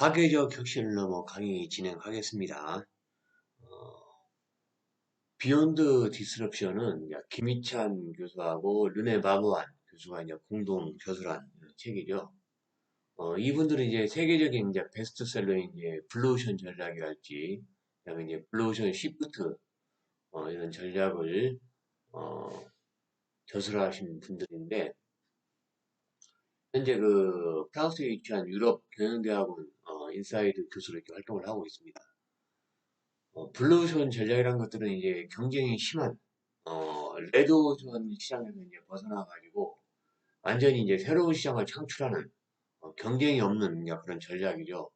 파괴적 혁신을 넘어 강의 진행하겠습니다. 비욘드 디스럽션은 김희찬 교수하고 르네 바무안 교수가 이제 공동 저술한 책이죠. 이분들은 이제 세계적인 이제 베스트셀러인 이제 블루오션 전략이랄지, 그다음에 이제 블루오션 시프트 이런 전략을 어, 저술하신 분들인데, 현재 그 프랑스에 위치한 유럽 경영대학원 인사이드 교수로 이렇게 활동을 하고 있습니다. 블루오션 전략이라는 것들은 이제 경쟁이 심한 레드오션 시장에서 이제 벗어나가지고 완전히 이제 새로운 시장을 창출하는 경쟁이 없는 이제 그런 전략이죠.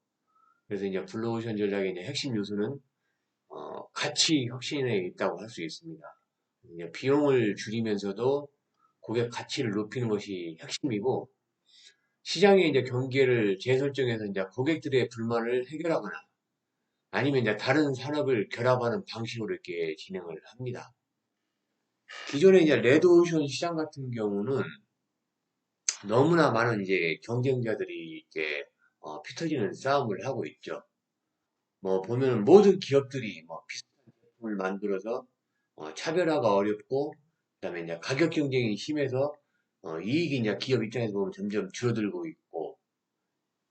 그래서 이제 블루오션 전략의 이제 핵심 요소는 가치 혁신에 있다고 할 수 있습니다. 이제 비용을 줄이면서도 고객 가치를 높이는 것이 핵심이고, 시장의 이제 경계를 재설정해서 이제 고객들의 불만을 해결하거나 아니면 이제 다른 산업을 결합하는 방식으로 이렇게 진행을 합니다. 기존의 이제 레드오션 시장 같은 경우는 너무나 많은 이제 경쟁자들이 이제 피 터지는 싸움을 하고 있죠. 뭐 보면 모든 기업들이 뭐 비슷한 제품을 만들어서 차별화가 어렵고, 그다음에 이제 가격 경쟁이 심해서 이익이 이제 기업 입장에서 보면 점점 줄어들고 있고,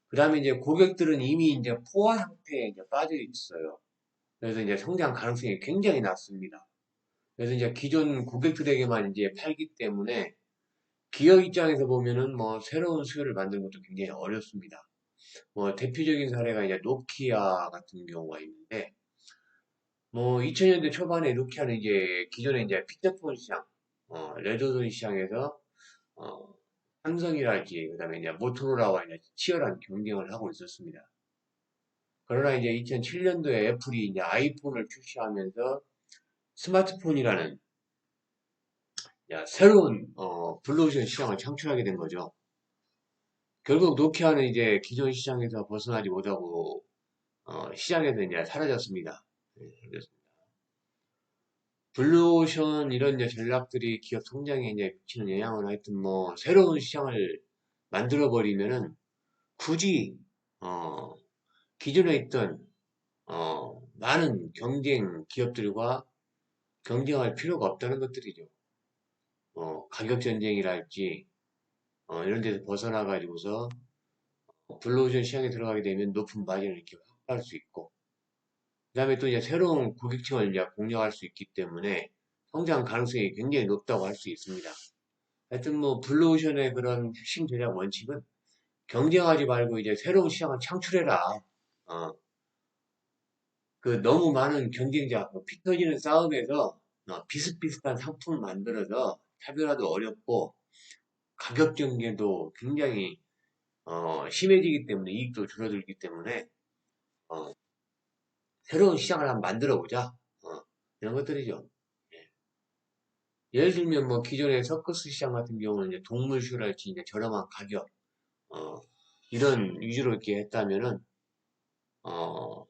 그다음에 이제 고객들은 이미 이제 포화 상태에 이제 빠져 있어요. 그래서 이제 성장 가능성이 굉장히 낮습니다. 그래서 이제 기존 고객들에게만 이제 팔기 때문에 기업 입장에서 보면은 뭐 새로운 수요를 만드는 것도 굉장히 어렵습니다. 뭐 대표적인 사례가 이제 노키아 같은 경우가 있는데, 뭐 2000년대 초반에 노키아는 이제 기존에 이제 픽처폰 시장, 레드존 시장에서 어, 삼성이랄지 그다음에 이제 모토로라와 이제 치열한 경쟁을 하고 있었습니다. 그러나 이제 2007년도에 애플이 이제 아이폰을 출시하면서 스마트폰이라는 새로운 블루오션 시장을 창출하게 된 거죠. 결국 노키아는 이제 기존 시장에서 벗어나지 못하고 시장에서 이제 사라졌습니다. 네, 사라졌습니다. 블루오션 이런 이제 전략들이 기업 성장에 이제 미치는 영향을 하여튼 뭐 새로운 시장을 만들어 버리면은 굳이 어, 기존에 있던 많은 경쟁 기업들과 경쟁할 필요가 없다는 것들이죠. 가격 전쟁이랄지 이런 데서 벗어나 가지고서 블루오션 시장에 들어가게 되면 높은 마진을 이렇게 확보할 수 있고, 그 다음에 또 이제 새로운 고객층을 이제 공략할 수 있기 때문에 성장 가능성이 굉장히 높다고 할 수 있습니다. 하여튼 뭐 블루오션의 그런 핵심 전략 원칙은 경쟁하지 말고 이제 새로운 시장을 창출해라. 어, 그 너무 많은 경쟁자, 피 터지는 싸움에서 비슷비슷한 상품을 만들어서 차별화도 어렵고 가격 경쟁도 굉장히 심해지기 때문에 이익도 줄어들기 때문에 어, 새로운 시장을 한번 만들어 보자. 이런 것들이죠. 예. 예를 들면 뭐 기존의 서커스 시장 같은 경우는 이제 동물쇼랄지 이제 저렴한 가격 어, 이런 위주로 이렇게 했다면은 어,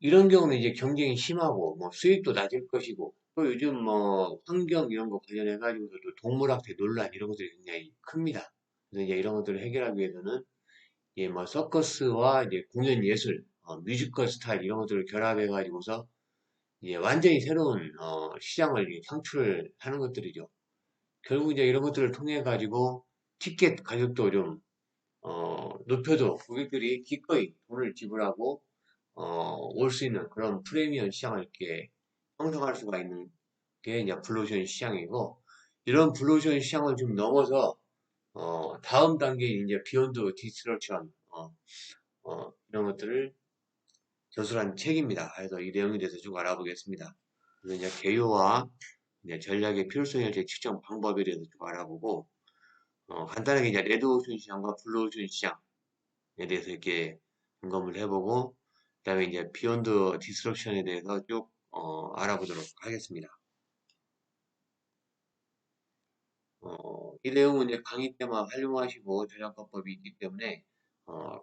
이런 경우는 이제 경쟁이 심하고 뭐 수익도 낮을 것이고, 또 요즘 뭐 환경 이런 거 관련해 가지고도 동물학대 논란 이런 것들이 굉장히 큽니다. 그래서 이제 이런 것들을 해결하기 위해서는 뭐 서커스와 이제 공연 예술, 뮤지컬 스타일 이런 것들을 결합해 가지고서 이제 완전히 새로운 시장을 이제 창출하는 것들이죠. 결국 이제 이런 것들을 통해 가지고 티켓 가격도 좀 높여도 고객들이 기꺼이 돈을 지불하고 올 수 있는 그런 프리미엄 시장을 이렇게 형성할 수가 있는 게 이제 블루오션 시장이고, 이런 블루오션 시장을 좀 넘어서 다음 단계인 이제 비욘드 디스트럭션 이런 것들을 저술한 책입니다. 그래서 이 내용에 대해서 쭉 알아보겠습니다. 그래서 이제 개요와 이제 전략의 필요성에 대해 측정 방법에 대해서 쭉 알아보고, 간단하게 이제 레드오션 시장과 블루오션 시장에 대해서 이렇게 점검을 해보고, 그다음에 이제 비욘드 디스트럭션에 대해서 쭉 알아보도록 하겠습니다. 이 내용은 이제 강의 때만 활용하시고 저작권법이 있기 때문에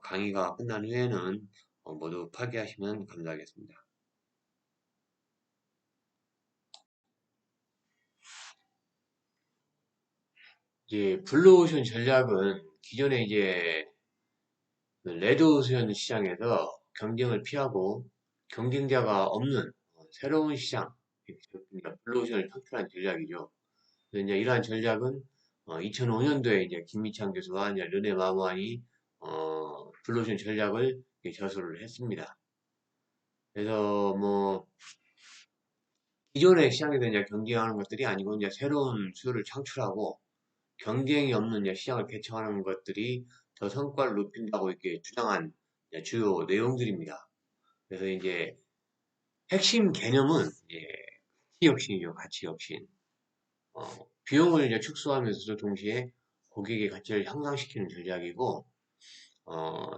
강의가 끝난 후에는 모두 파기하시면 감사하겠습니다. 이제 블루오션 전략은 기존에 이제 레드오션 시장에서 경쟁을 피하고 경쟁자가 없는 새로운 시장, 그러니까 블루오션을 창출한 전략이죠. 그래서 이제 이러한 전략은 2005년도에 이제 김미창 교수와 이제 르네 마무안이 블루오션 전략을 저술을 했습니다. 그래서 뭐 기존의 시장에서 이제 경쟁하는 것들이 아니고 이제 새로운 수요를 창출하고 경쟁이 없는 이제 시장을 개척하는 것들이 더 성과를 높인다고 이렇게 주장한 이제 주요 내용들입니다. 그래서 이제 핵심 개념은 이제 가치 혁신이죠. 가치 혁신. 비용을 이제 축소하면서도 동시에 고객의 가치를 향상시키는 전략이고,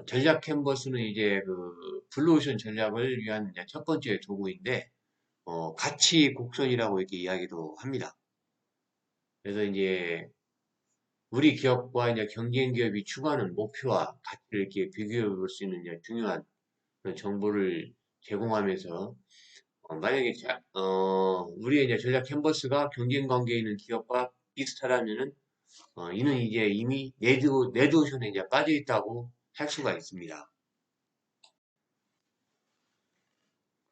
전략 캔버스는 이제 그 블루오션 전략을 위한 이제 첫 번째 도구인데, 가치 곡선이라고 이렇게 이야기도 합니다. 그래서 이제 우리 기업과 이제 경쟁 기업이 추구하는 목표와 가치를 이렇게 비교해 볼 수 있는 이제 중요한 그런 정보를 제공하면서 만약에 우리의 이제 전략 캔버스가 경쟁 관계에 있는 기업과 비슷하다면은 이는 이제 이미 레드오션에 이제 빠져 있다고 할 수가 있습니다.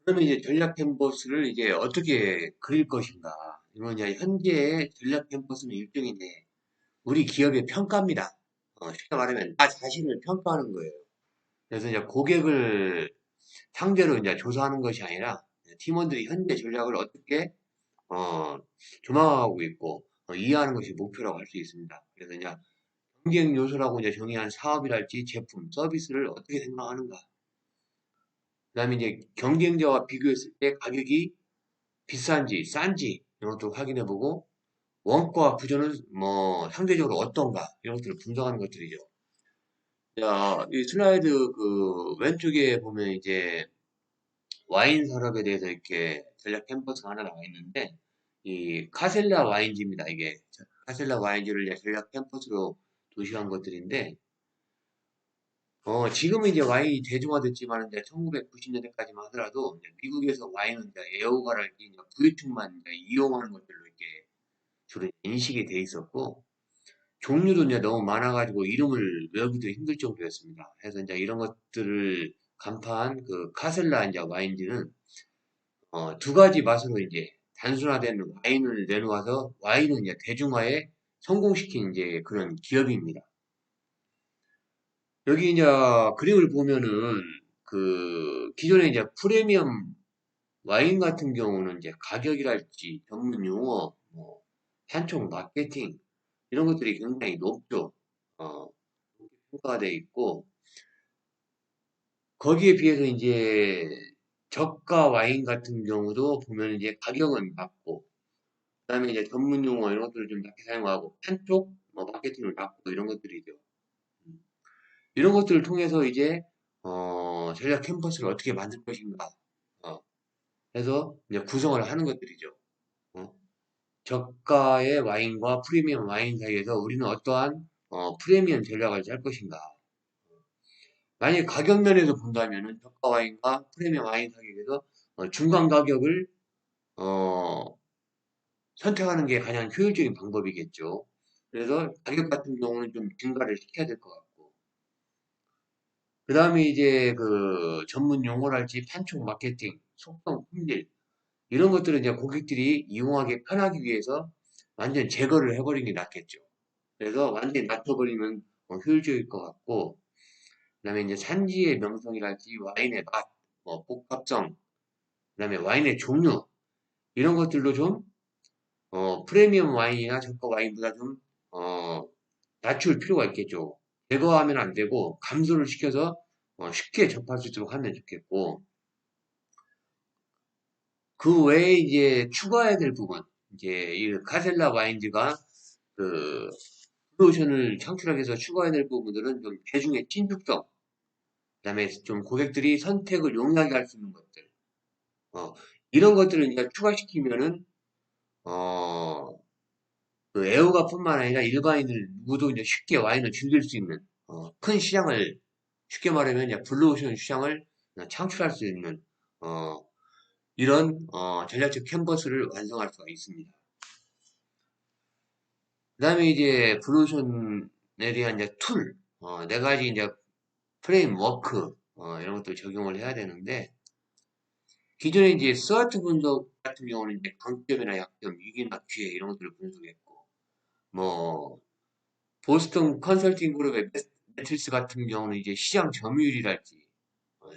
그러면 이제 전략 캔버스를 이제 어떻게 그릴 것인가? 이건 이제 현재의 전략 캔버스는 일종인데 우리 기업의 평가입니다. 쉽게 말하면 나 자신을 평가하는 거예요. 그래서 이제 고객을 상대로 이제 조사하는 것이 아니라 팀원들이 현재 전략을 어떻게 어, 조망하고 있고 이해하는 것이 목표라고 할 수 있습니다. 그래서 이제 경쟁 요소라고 이제 정의한 사업이랄지 제품, 서비스를 어떻게 생각하는가. 그다음에 이제 경쟁자와 비교했을 때 가격이 비싼지 싼지 이런 것도 확인해보고 원가와 구조는 뭐 상대적으로 어떤가 이런 것들을 분석하는 것들이죠. 자, 이 슬라이드 그 왼쪽에 보면 이제 와인 산업에 대해서 이렇게 전략 캠퍼스가 하나 나와 있는데 이 카셀라 와인지입니다. 이게 카셀라 와인지를 이제 전략 캠퍼스로 도시한 것들인데 지금은 이제 와인이 대중화됐지만 이제 1990년대까지만 하더라도 이제 미국에서 와인은 이제 애호가랄지 이제 부유층만 이제 이용하는 것들로 이렇게 주로 인식이 돼 있었고 종류도 이제 너무 많아가지고 이름을 외우기도 힘들 정도였습니다. 그래서 이제 이런 것들을 간파한 그 카셀라 이제 와인지는 두 가지 맛으로 이제 단순화된 와인을 내놓아서 와인을 이제 대중화에 성공시킨 이제 그런 기업입니다. 여기 이제 그림을 보면은 그 기존에 이제 프리미엄 와인 같은 경우는 이제 가격이랄지 전문 용어, 뭐 판촉 마케팅 이런 것들이 굉장히 높죠. 어, 평가가 돼 있고 거기에 비해서 이제 저가 와인 같은 경우도 보면 이제 가격은 낮고 그다음에 이제 전문 용어 이런 것들을 좀 낮게 사용하고 판촉 뭐 마케팅을 낮고 이런 것들이죠. 음. 이런 것들을 통해서 이제 전략 캠퍼스를 어떻게 만들 것인가 어, 해서 이제 구성을 하는 것들이죠. 어. 저가의 와인과 프리미엄 와인 사이에서 우리는 어떠한 프리미엄 전략을 짤 것인가. 만약에 가격 면에서 본다면은 저가 와인과 프리미엄 와인 사이에서 중간 가격을 어, 선택하는 게 가장 효율적인 방법이겠죠. 그래서 가격 같은 경우는 좀 증가를 시켜야 될 것 같고. 그 다음에 이제 그 전문 용어랄지 판촉 마케팅, 속성 품질, 이런 것들은 이제 고객들이 이용하기 편하기 위해서 완전 제거를 해버리는 게 낫겠죠. 그래서 완전히 낮춰버리면 효율적일 것 같고, 그 다음에 이제 산지의 명성이랄지 와인의 맛, 뭐 복합성, 그 다음에 와인의 종류, 이런 것들도 좀, 프리미엄 와인이나 저가 와인보다 좀, 낮출 필요가 있겠죠. 제거하면 안 되고, 감소를 시켜서 쉽게 접할 수 있도록 하면 좋겠고, 그 외에 이제 추가해야 될 부분, 이제 이 카셀라 와인즈가 그 블루오션을 창출하기 위해서 추가해야 될 부분들은 좀 대중의 친숙성, 그다음에 좀 고객들이 선택을 용이하게 할 수 있는 것들, 어, 이런 것들을 이제 추가시키면은 어, 그 애호가뿐만 아니라 일반인들 누구도 이제 쉽게 와인을 즐길 수 있는 큰 시장을 쉽게 말하면 이제 블루오션 시장을 창출할 수 있는 어, 이런 전략적 캔버스를 완성할 수가 있습니다. 그다음에 이제 블루오션에 대한 이제 툴, 네 가지 이제 프레임워크, 이런 것도 적용을 해야 되는데, 기존에 이제 스와트 분석 같은 경우는 이제 강점이나 약점, 위기나 기회 이런 것들을 분석했고, 뭐, 보스턴 컨설팅 그룹의 매트리스 같은 경우는 이제 시장 점유율이랄지,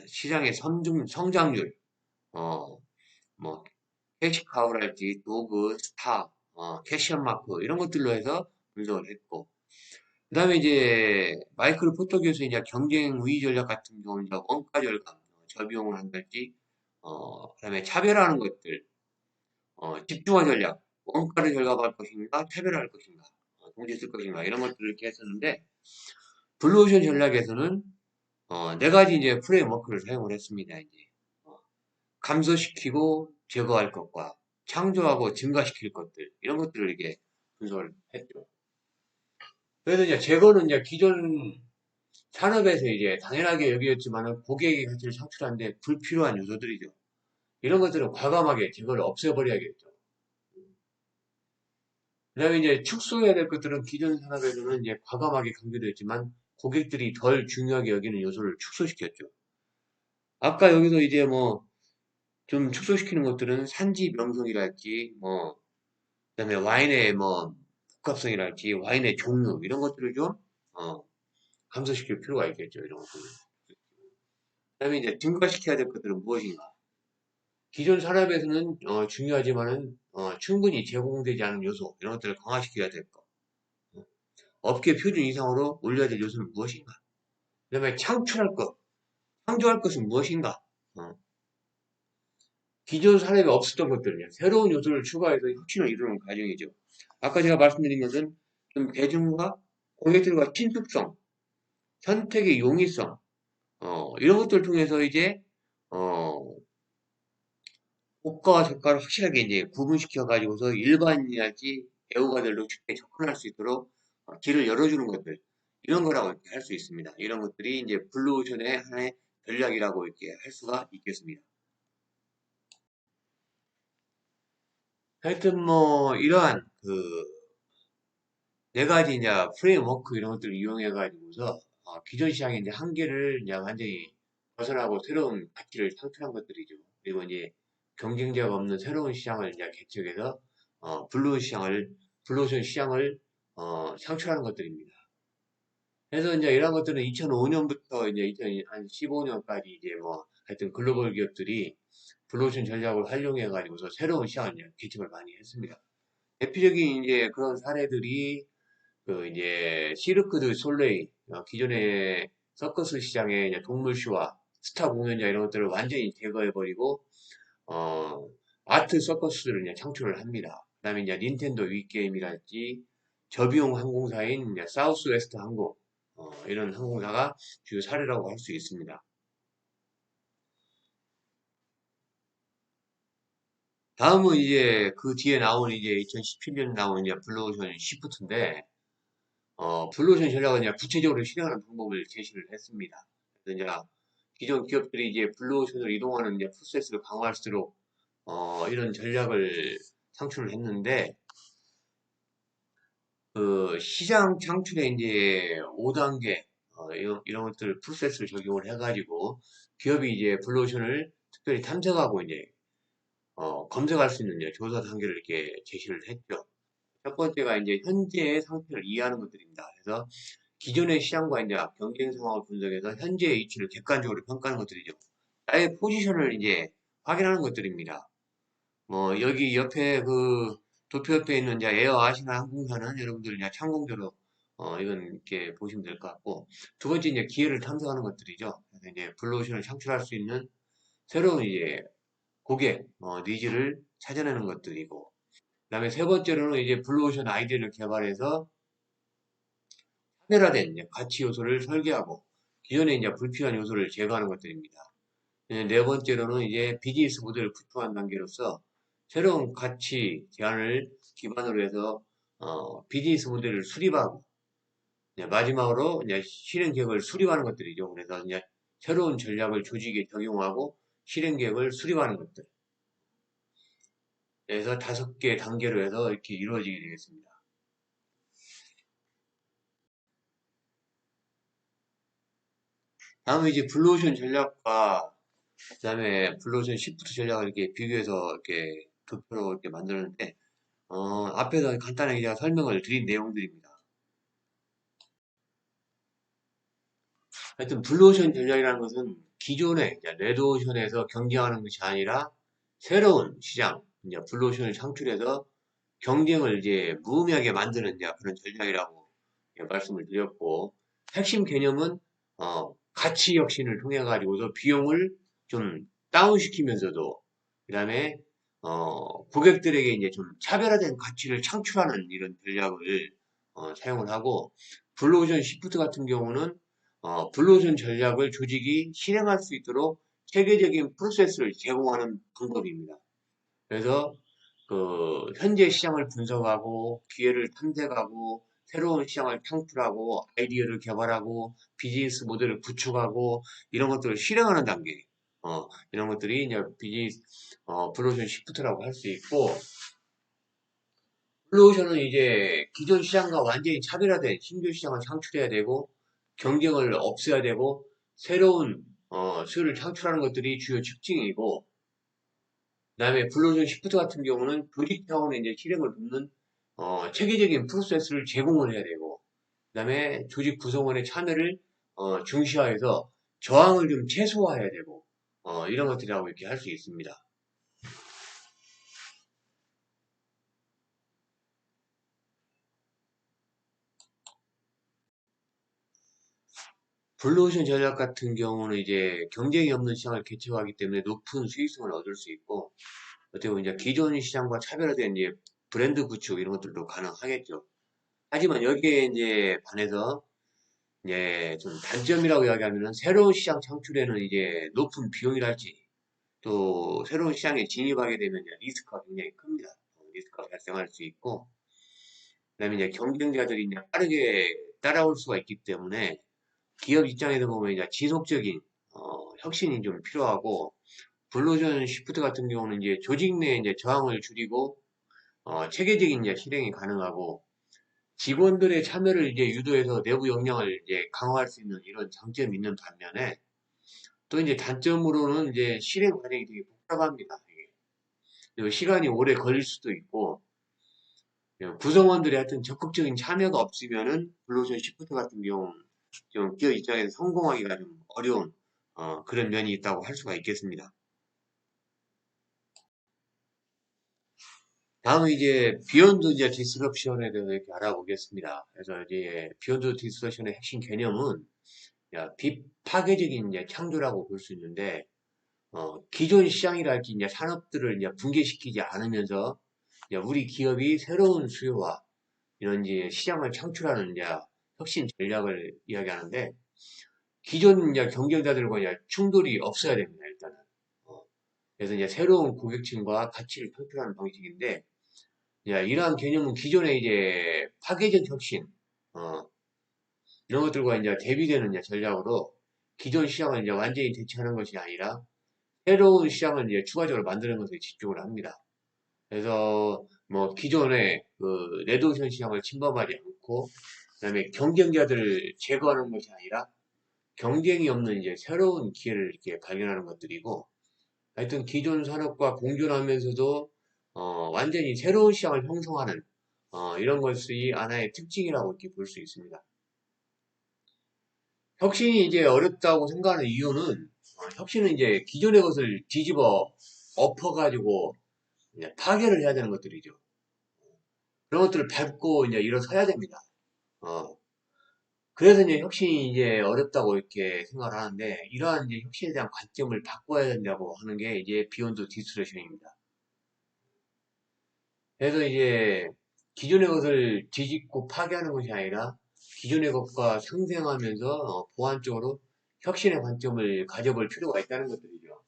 시장의 성장률, 어, 뭐, 캐시카우랄지, 도그, 스타, 캐시언마크, 이런 것들로 해서 분석을 했고, 그 다음에 이제, 마이클 포터 교수의 이제 경쟁 우위 전략 같은 경우는 이제 원가 절감, 저비용을 한달지, 그 다음에 차별화하는 것들, 집중화 전략, 원가를 절감할 것인가, 차별화할 것인가, 동시에 쓸 것인가, 이런 것들을 이렇게 했었는데, 블루오션 전략에서는, 네 가지 이제 프레임워크를 사용을 했습니다, 이제. 어, 감소시키고 제거할 것과 창조하고 증가시킬 것들, 이런 것들을 이렇게 분석을 했죠. 그래서 이제 제거는 이제 기존 산업에서 이제 당연하게 여기였지만은 고객의 가치를 창출하는데 불필요한 요소들이죠. 이런 것들은 과감하게 제거를 없애버려야겠죠. 그다음에 이제 축소해야 될 것들은 기존 산업에서는 이제 과감하게 강조되어 있지만 고객들이 덜 중요하게 여기는 요소를 축소시켰죠. 아까 여기서 이제 뭐 좀 축소시키는 것들은 산지 명성이랄지 뭐 그다음에 와인의 뭐 복합성이랄지 와인의 종류 이런 것들을 좀 어, 감소시킬 필요가 있겠죠. 이런 것들을. 그다음에 이제 증가시켜야 될 것들은 무엇인가? 기존 산업에서는 중요하지만은 충분히 제공되지 않은 요소 이런 것들을 강화시켜야 될 것. 업계 표준 이상으로 올려야 될 요소는 무엇인가? 그다음에 창출할 것, 창조할 것은 무엇인가? 어, 기존 산업에 없었던 것들을 새로운 요소를 추가해서 혁신을 이루는 과정이죠. 아까 제가 말씀드린 것은 좀 대중과 고객들과 친숙성, 선택의 용이성, 이런 것들을 통해서 이제 어, 고가와 저가를 확실하게 이제 구분시켜 가지고서 일반인이랄지 애호가들도 쉽게 접근할 수 있도록 길을 열어주는 것들 이런 거라고 이렇게 할 수 있습니다. 이런 것들이 이제 블루오션의 하나의 전략이라고 이렇게 할 수가 있겠습니다. 하여튼 뭐 이러한 그 네 가지 이제 프레임워크 이런 것들을 이용해 가지고서 기존 시장의 이제 한계를 이제 완전히 벗어나고 새로운 가치를 창출한 것들이죠. 그리고 이제 경쟁자가 없는 새로운 시장을 이제 개척해서 블루오션 시장을 창출하는 것들입니다. 그래서 이제 이런 것들은 2005년부터 이제 2015년까지 이제 뭐 하여튼 글로벌 기업들이 블루오션 전략을 활용해 가지고서 새로운 시장을 이제 개척을 많이 했습니다. 대표적인 이제 그런 사례들이 그 이제 시르크 드 솔레이 기존의 서커스 시장의 이제 동물쇼와 스타 공연자 이런 것들을 완전히 제거해버리고 어 아트 서커스를 이제 창출을 합니다. 그다음에 이제 닌텐도 위게임이랄지 저비용 항공사인 이제 사우스웨스트 항공 이런 항공사가 주요 사례라고 할 수 있습니다. 다음은 이제 그 뒤에 나온 이제 2017년 나온 이제 블루오션 시프트인데 블루오션 전략은 이제 구체적으로 실행하는 방법을 제시를 했습니다. 그래서 이제 기존 기업들이 이제 블루오션으로 이동하는 이제 프로세스를 강화할수록 이런 전략을 창출을 했는데 그 시장 창출에 이제 5단계 이런 것들 프로세스를 적용을 해가지고 기업이 이제 블루오션을 특별히 탐색하고 이제 검색할 수 있는 이제 조사 단계를 이렇게 제시를 했죠. 첫 번째가 이제 현재의 상태를 이해하는 것들입니다. 그래서 기존의 시장과 이제 경쟁 상황을 분석해서 현재의 위치를 객관적으로 평가하는 것들이죠. 나의 포지션을 이제 확인하는 것들입니다. 뭐 여기 옆에 그 도쿄 옆에 있는 이제 에어 아시아 항공사는 여러분들 이제 참고적으로 이건 이렇게 보시면 될 것 같고 두 번째 이제 기회를 탐색하는 것들이죠. 그래서 이제 블루오션을 창출할 수 있는 새로운 이제 고객 니즈를 찾아내는 것들이고 그다음에 세 번째로는 이제 블루오션 아이디를 개발해서 차별화된 이제 가치 요소를 설계하고 기존에 이제 불필요한 요소를 제거하는 것들입니다. 네 번째로는 이제 비즈니스 모델을 구축한 단계로서 새로운 가치 제안을 기반으로 해서 비즈니스 모델을 수립하고 이제 마지막으로 이제 실행 계획을 수립하는 것들이죠. 그래서 이제 새로운 전략을 조직에 적용하고 실행 계획을 수립하는 것들. 그래서 5개 단계로 해서 이렇게 이루어지게 되겠습니다. 다음에 이제 블루오션 전략과 그다음에 블루오션 시프트 전략을 이렇게 비교해서 이렇게 도표로 이렇게 만드는데 앞에서 간단하게 제가 설명을 드린 내용들입니다. 하여튼 블루오션 전략이라는 것은 기존의 레드오션에서 경쟁하는 것이 아니라 새로운 시장, 이제 블루오션을 창출해서 경쟁을 이제 무의미하게 만드는 이제 그런 전략이라고 말씀을 드렸고, 핵심 개념은 가치 혁신을 통해 가지고서 비용을 좀 다운시키면서도 그다음에 고객들에게 이제 좀 차별화된 가치를 창출하는 이런 전략을 사용을 하고, 블루오션 시프트 같은 경우는 블루오션 전략을 조직이 실행할 수 있도록 체계적인 프로세스를 제공하는 방법입니다. 그래서 현재 시장을 분석하고 기회를 탐색하고 새로운 시장을 창출하고 아이디어를 개발하고 비즈니스 모델을 구축하고 이런 것들을 실행하는 단계, 이런 것들이 이제 비즈니스 블루오션 시프트라고 할 수 있고, 블루오션은 이제 기존 시장과 완전히 차별화된 신규 시장을 창출해야 되고 경쟁을 없애야 되고 새로운 수요를 창출하는 것들이 주요 특징이고, 그다음에 블루오션 시프트 같은 경우는 조직 차원의 이제 실행을 돕는 체계적인 프로세스를 제공을 해야 되고, 그다음에 조직 구성원의 참여를 중시화해서 저항을 좀 최소화해야 되고, 이런 것들이라고 이렇게 할 수 있습니다. 블루오션 전략 같은 경우는 이제 경쟁이 없는 시장을 개척하기 때문에 높은 수익성을 얻을 수 있고, 어떻게 보면 이제 기존 시장과 차별화된 이제 브랜드 구축 이런 것들도 가능하겠죠. 하지만 여기에 이제 반해서 이제 좀 단점이라고 이야기하면은 새로운 시장 창출에는 이제 높은 비용이랄지 또 새로운 시장에 진입하게 되면 이제 리스크가 굉장히 큽니다. 리스크가 발생할 수 있고, 그다음에 이제 경쟁자들이 이제 빠르게 따라올 수가 있기 때문에 기업 입장에서 보면 이제 지속적인 혁신이 좀 필요하고, 블루오션 시프트 같은 경우는 이제 조직 내 이제 저항을 줄이고 체계적인 이제 실행이 가능하고 직원들의 참여를 이제 유도해서 내부 역량을 이제 강화할 수 있는 이런 장점이 있는 반면에, 또 이제 단점으로는 이제 실행 과정이 되게 복잡합니다. 이게. 그리고 시간이 오래 걸릴 수도 있고, 구성원들이 하여튼 적극적인 참여가 없으면은 블루오션 시프트 같은 경우는 좀 기업 입장에서 성공하기가 좀 어려운 그런 면이 있다고 할 수가 있겠습니다. 다음은 이제 비욘드 이제 디스럽션에 대해서 이렇게 알아보겠습니다. 그래서 이제 비욘드 디스럽션의 핵심 개념은 비파괴적인 이제 창조라고 볼 수 있는데, 기존 시장이랄지 이제 산업들을 이제 붕괴시키지 않으면서 이제 우리 기업이 새로운 수요와 이런 이제 시장을 창출하는 이제 혁신 전략을 이야기하는데, 기존 이제 경쟁자들과 이제 충돌이 없어야 됩니다, 일단은. 어, 그래서 이제 새로운 고객층과 가치를 창출하는 방식인데, 이러한 개념은 기존의 이제 파괴적 혁신, 어, 이런 것들과 이제 대비되는 이제 전략으로 기존 시장을 이제 완전히 대체하는 것이 아니라 새로운 시장을 이제 추가적으로 만드는 것에 집중을 합니다. 그래서 뭐 기존의 그 레드오션 시장을 침범하지 않고, 그다음에 경쟁자들을 제거하는 것이 아니라 경쟁이 없는 이제 새로운 기회를 이렇게 발견하는 것들이고, 하여튼 기존 산업과 공존하면서도 완전히 새로운 시장을 형성하는 이런 것이 하나의 특징이라고 이렇게 볼 수 있습니다. 혁신이 이제 어렵다고 생각하는 이유는 혁신은 이제 기존의 것을 뒤집어 엎어가지고 이제 파괴를 해야 되는 것들이죠. 그런 것들을 밟고 이제 일어서야 됩니다. 어, 그래서 이제 혁신이 이제 어렵다고 이렇게 생각을 하는데, 이러한 이제 혁신에 대한 관점을 바꿔야 된다고 하는 게 이제 비욘드 디스러션입니다. 그래서 이제 기존의 것을 뒤집고 파괴하는 것이 아니라 기존의 것과 상생하면서 보완적으로 혁신의 관점을 가져볼 필요가 있다는 것들이죠.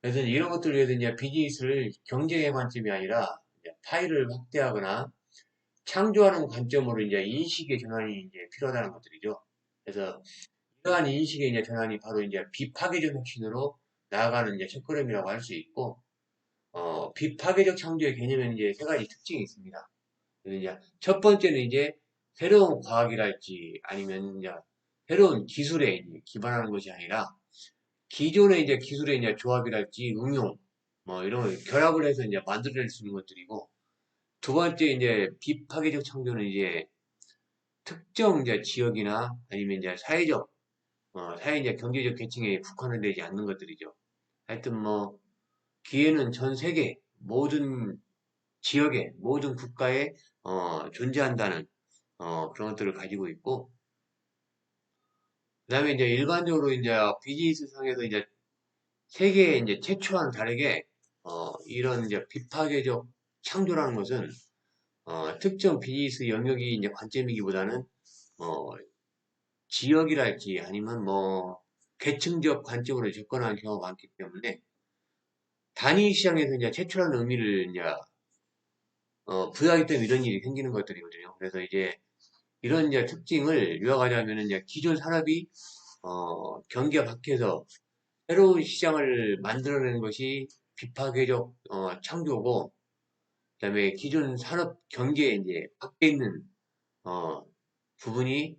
그래서 이런 것들을 위해서 이제 비즈니스를 경쟁의 관점이 아니라 이제 파일을 확대하거나 창조하는 관점으로 이제 인식의 전환이 이제 필요하다는 것들이죠. 그래서 이러한 인식의 이제 전환이 바로 이제 비파괴적 혁신으로 나아가는 이제 첫걸음이라고 할 수 있고, 비파괴적 창조의 개념에는 이제 세 가지 특징이 있습니다. 그래서 이제 첫 번째는 이제 새로운 과학이랄지 아니면 이제 새로운 기술에 이제 기반하는 것이 아니라 기존의 이제 기술의 이제 조합이랄지 응용 뭐 이런 걸 결합을 해서 이제 만들어낼 수 있는 것들이고 두 번째 이제 비파괴적 창조는 이제 특정 이제 지역이나 아니면 이제 사회 이제 경제적 계층에 국한은 되지 않는 것들이죠. 하여튼 뭐 기회는 전 세계 모든 지역에 모든 국가에 존재한다는 그런 것들을 가지고 있고 그다음에 이제 일반적으로 이제 비즈니스 상에서 이제 세계에 이제 최초와는 다르게 이런 이제 비파괴적 창조라는 것은 특정 비즈니스 영역이 이제 관점이기보다는 어, 지역이랄지 아니면 뭐 계층적 관점으로 접근하는 경우가 많기 때문에 단위 시장에서 이제 최초라는 의미를 이제 부여하기 때문에 이런 일이 생기는 것들이거든요. 그래서 이제 이런 이제 특징을 요약하자면 이제 기존 산업이 경계 밖에서 새로운 시장을 만들어내는 것이 비파괴적 창조고, 그다음에 기존 산업 경계에 이제 밖에 있는 어, 부분이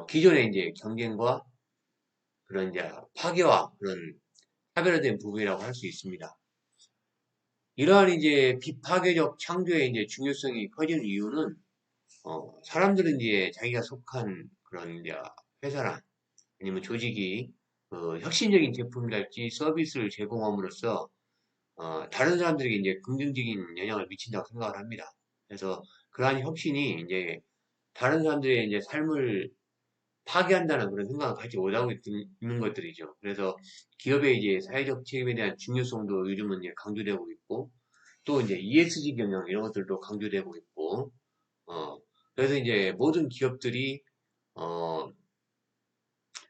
기존의 이제 경쟁과 그런 이제 파괴와 그런 차별화된 부분이라고 할 수 있습니다. 이러한 이제 비파괴적 창조의 이제 중요성이 커지는 이유는 사람들은 이제 자기가 속한 그런 이제 회사나 아니면 조직이 혁신적인 제품이랄지 서비스를 제공함으로써 다른 사람들에게 이제 긍정적인 영향을 미친다고 생각을 합니다. 그래서 그러한 혁신이 이제 다른 사람들의 이제 삶을 파괴한다는 그런 생각을 갖지 못하고 있는 것들이죠. 그래서 기업의 이제 사회적 책임에 대한 중요성도 요즘은 이제 강조되고 있고, 또 이제 ESG 경영 이런 것들도 강조되고 있고, 어, 그래서 이제 모든 기업들이 어,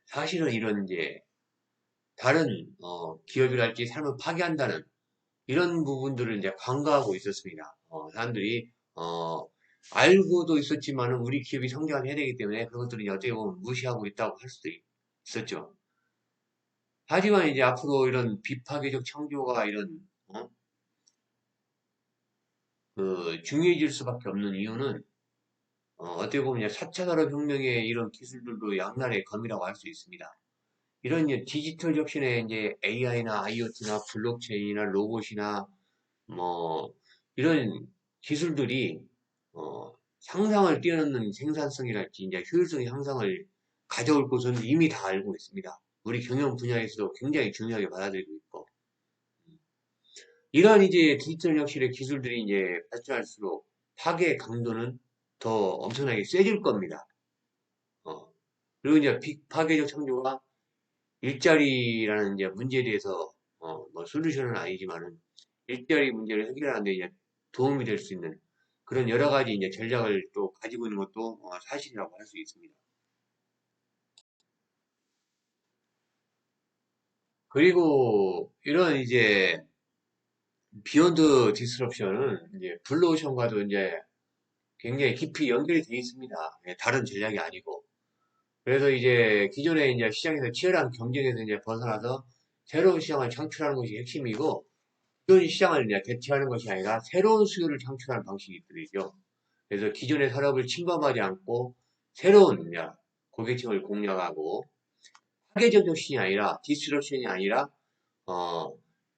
사실은 이런 이제 다른 기업이랄지 삶을 파괴한다는 이런 부분들을 이제 간과하고 있었습니다. 사람들이 알고도 있었지만은 우리 기업이 성장을 해야 되기 때문에 그런 것들을 이제 어떻게 보면 무시하고 있다고 할 수도 있었죠. 하지만 이제 앞으로 이런 비파괴적 창조가 이런 중요해질 수밖에 없는 이유는 어떻게 보면 4차 산업혁명의 이런 기술들도 양날의 검이라고 할 수 있습니다. 이런 이제 디지털 혁신에 이제 AI나 IoT나 블록체인이나 로봇이나 뭐 이런 기술들이 상상을 뛰어넘는 생산성이랄지 이제 효율성의 향상을 가져올 것은 이미 다 알고 있습니다. 우리 경영 분야에서도 굉장히 중요하게 받아들이고 있고 이러한 이제 디지털 혁신의 기술들이 이제 발전할수록 파괴의 강도는 더 엄청나게 세질 겁니다. 어, 그리고 이제 파괴적 창조가 일자리라는 이제 문제에 대해서 뭐 솔루션은 아니지만은 일자리 문제를 해결하는 데 이제 도움이 될 수 있는 그런 여러 가지 이제 전략을 또 가지고 있는 것도 사실이라고 할 수 있습니다. 그리고 이런 이제 비욘드 디스럽션은 이제 블루오션과도 이제 굉장히 깊이 연결이 되어 있습니다. 예, 다른 전략이 아니고. 그래서 이제 기존의 이제 시장에서 치열한 경쟁에서 이제 벗어나서 새로운 시장을 창출하는 것이 핵심이고, 기존 시장을 이제 대체하는 것이 아니라 새로운 수요를 창출하는 방식이들이죠. 그래서 기존의 산업을 침범하지 않고 새로운 이제 고객층을 공략하고 파괴적 혁신이 아니라 디스럽션이 아니라 어,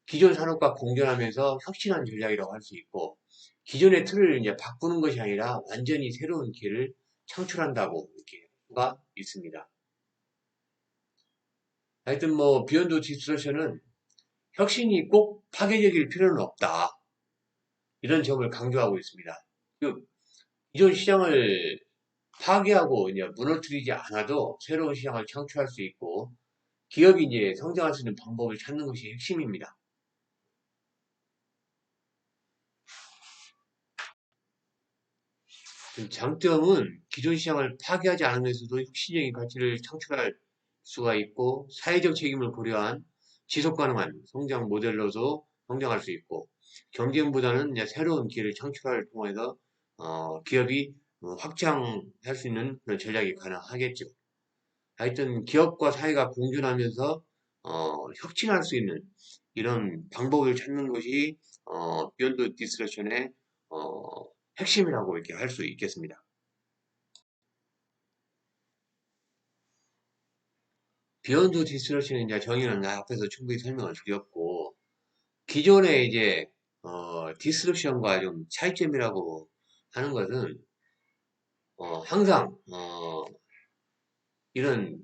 기존 산업과 공존하면서 혁신한 전략이라고 할 수 있고 기존의 틀을 이제 바꾸는 것이 아니라 완전히 새로운 길을 창출한다고 이렇게 가 있습니다. 하여튼 뭐 비욘드 디스러션은 혁신이 꼭 파괴적일 필요는 없다. 이런 점을 강조하고 있습니다. 그 기존 시장을 파괴하고 이제 무너뜨리지 않아도 새로운 시장을 창출할 수 있고 기업이 이제 성장할 수 있는 방법을 찾는 것이 핵심입니다. 장점은 기존 시장을 파괴하지 않으면서도 혁신적인 가치를 창출할 수가 있고 사회적 책임을 고려한 지속 가능한 성장 모델로도 성장할 수 있고 경쟁보다는 이제 새로운 기회를 창출할 통해서 기업이 확장할 수 있는 그런 전략이 가능하겠죠. 하여튼 기업과 사회가 공존하면서 혁신할 수 있는 이런 방법을 찾는 것이 비욘드 디스러션의 핵심이라고 이렇게 할 수 있겠습니다. 비욘드 디스러시는 이제 정의는 앞에서 충분히 설명을 드렸고, 기존의 이제, 디스러션과 좀 차이점이라고 하는 것은, 항상, 이런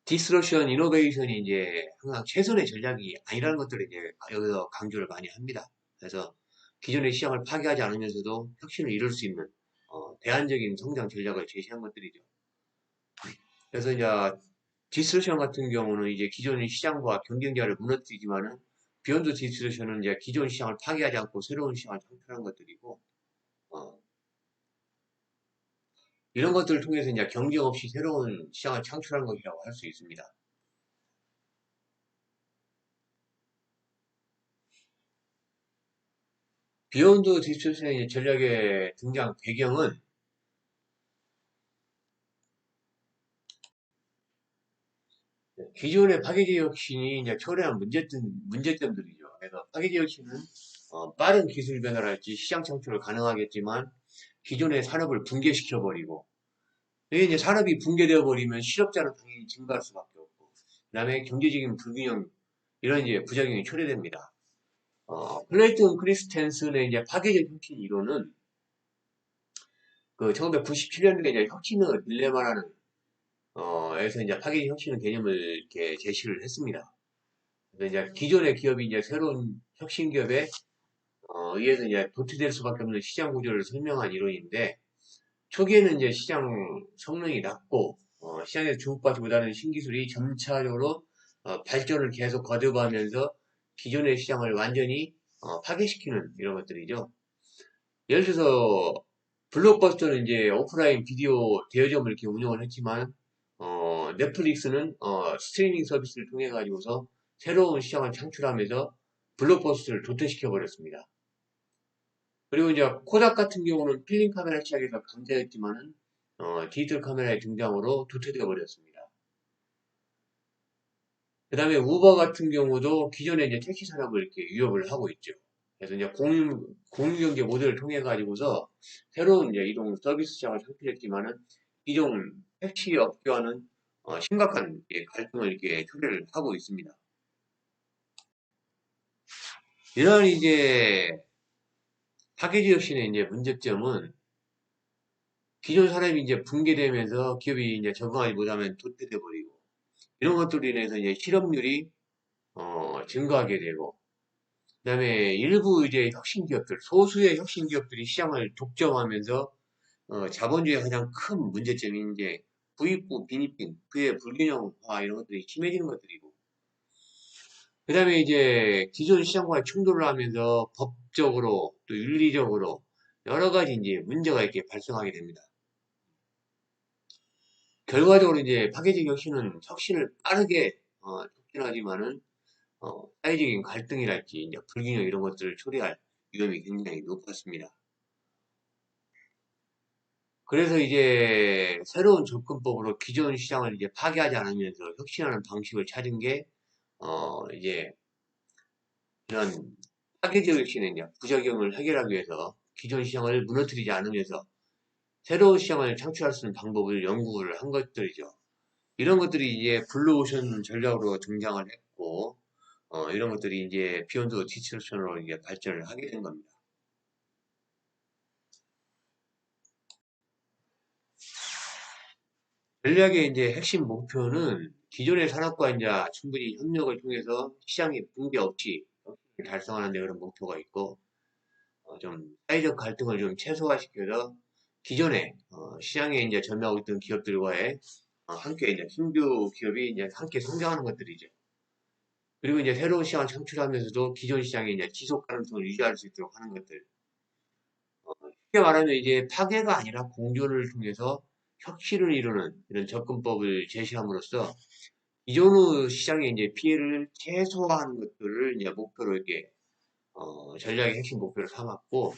디스러션 이노베이션이 이제 항상 최선의 전략이 아니라는 것들을 이제 여기서 강조를 많이 합니다. 그래서 기존의 시장을 파괴하지 않으면서도 혁신을 이룰 수 있는, 대안적인 성장 전략을 제시한 것들이죠. 그래서 이제 디스러션 같은 경우는 이제 기존의 시장과 경쟁자를 무너뜨리지만은 비욘드 디스러션은 이제 기존 시장을 파괴하지 않고 새로운 시장을 창출하는 것들이고, 어, 이런 것들을 통해서 이제 경쟁 없이 새로운 시장을 창출하는 것이라고 할 수 있습니다. 비욘드 디스러션의 전략의 등장 배경은 기존의 파괴적 혁신이 이제 초래한 문제점들이죠. 그래서 파괴적 혁신은 빠른 기술 변화랄지 시장 창출을 가능하겠지만 기존의 산업을 붕괴시켜버리고, 이게 이제 산업이 붕괴되어 버리면 실업자는 당연히 증가할 수밖에 없고, 그다음에 경제적인 불균형 이런 이제 부작용이 초래됩니다. 클레이튼 크리스텐슨의 이제 파괴적 혁신 이론은 그 1997년도에 이제 혁신의 딜레마라는 에서 이제 파괴적 혁신의 개념을 이렇게 제시를 했습니다. 그래서 이제 기존의 기업이 이제 새로운 혁신 기업에 의해서 이제 도태될 수밖에 없는 시장 구조를 설명한 이론인데, 초기에는 이제 시장 성능이 낮고 시장에서 주목받지 못하는 신기술이 점차적으로 발전을 계속 거듭하면서 기존의 시장을 완전히 파괴시키는 이런 것들이죠. 예를 들어서 블록버스터는 이제 오프라인 비디오 대여점을 이렇게 운영을 했지만 넷플릭스는 스트리밍 서비스를 통해 가지고서 새로운 시장을 창출하면서 블록버스터를 도태시켜 버렸습니다. 그리고 이제 코닥 같은 경우는 필름 카메라 시작에서 강자였지만은 디지털 카메라의 등장으로 도태되어 버렸습니다. 그 다음에 우버 같은 경우도 기존의 이제 택시 산업을 이렇게 위협을 하고 있죠. 그래서 이제 공유경제 모델을 통해 가지고서 새로운 이제 이동 서비스 시장을 창출했지만은 기존 택시 업계와는 심각한 갈등을 이렇게 초래를 하고 있습니다. 이런 이제 파괴지 혁신의 이제 문제점은 기존 산업이 이제 붕괴되면서 기업이 이제 적응하지 못하면 도태돼 버리고, 이런 것들로 인해서 이제 실업률이 증가하게 되고, 그다음에 일부 이제 혁신 기업들, 소수의 혁신 기업들이 시장을 독점하면서 자본주의의 가장 큰 문제점이 이제 부익부 빈익빈, 그의 불균형화 이런 것들이 심해지는 것들이고, 그다음에 이제 기존 시장과의 충돌을 하면서 법적으로 또 윤리적으로 여러 가지 이제 문제가 이렇게 발생하게 됩니다. 결과적으로 이제 파괴적 혁신은 혁신을 빠르게 촉진하지만은 사회적인 갈등이랄지 이제 불균형 이런 것들을 초래할 위험이 굉장히 높았습니다. 그래서 이제 새로운 접근법으로 기존 시장을 이제 파괴하지 않으면서 혁신하는 방식을 찾은 게 이제 이런 파괴적 혁신의 이제 부작용을 해결하기 위해서 기존 시장을 무너뜨리지 않으면서 새로운 시장을 창출할 수 있는 방법을 연구를 한 것들이죠. 이런 것들이 이제 블루오션 전략으로 등장을 했고, 이런 것들이 이제 비욘드 디스러션으로 이제 발전을 하게 된 겁니다. 전략의 이제 핵심 목표는 기존의 산업과 이제 충분히 협력을 통해서 시장의 붕괴 없이 달성하는 데 그런 목표가 있고, 좀 사회적 갈등을 좀 최소화시켜서 기존에 시장에 이제 점유하고 있던 기업들과의 함께 이제 신규 기업이 이제 함께 성장하는 것들이죠. 그리고 이제 새로운 시장을 창출하면서도 기존 시장의 이제 지속 가능성을 유지할 수 있도록 하는 것들. 쉽게 말하면 이제 파괴가 아니라 공존을 통해서 혁신을 이루는 이런 접근법을 제시함으로써 기존의 시장의 이제 피해를 최소화하는 것들을 이제 목표로 이렇게 전략의 핵심 목표를 삼았고,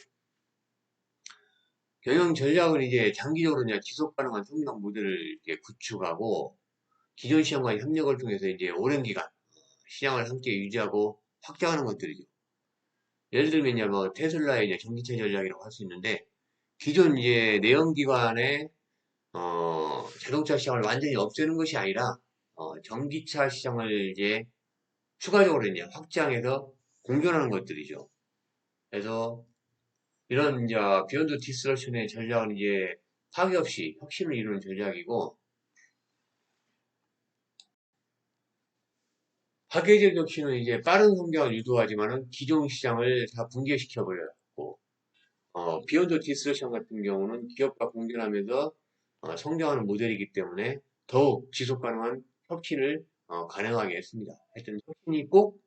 경영 전략은 이제 장기적으로 이제 지속 가능한 성장 모델을 이렇게 구축하고 기존 시장과의 협력을 통해서 이제 오랜 기간 시장을 함께 유지하고 확장하는 것들이죠. 예를 들면 이제 뭐 테슬라의 이제 전기차 전략이라고 할 수 있는데, 기존 이제 내연기관의 자동차 시장을 완전히 없애는 것이 아니라 전기차 시장을 이제 추가적으로 이제 확장해서 공존하는 것들이죠. 그래서 이런 이제 비욘드 디스러션의 전략은 이제 파괴 없이 혁신을 이루는 전략이고, 파괴적 혁신은 이제 빠른 성장을 유도하지만은 기존 시장을 다 붕괴시켜 버렸고, 비욘드 디스러션 같은 경우는 기업과 공존하면서 성장하는 모델이기 때문에 더욱 지속 가능한 혁신을 가능하게 했습니다. 하여튼 혁신이 꼭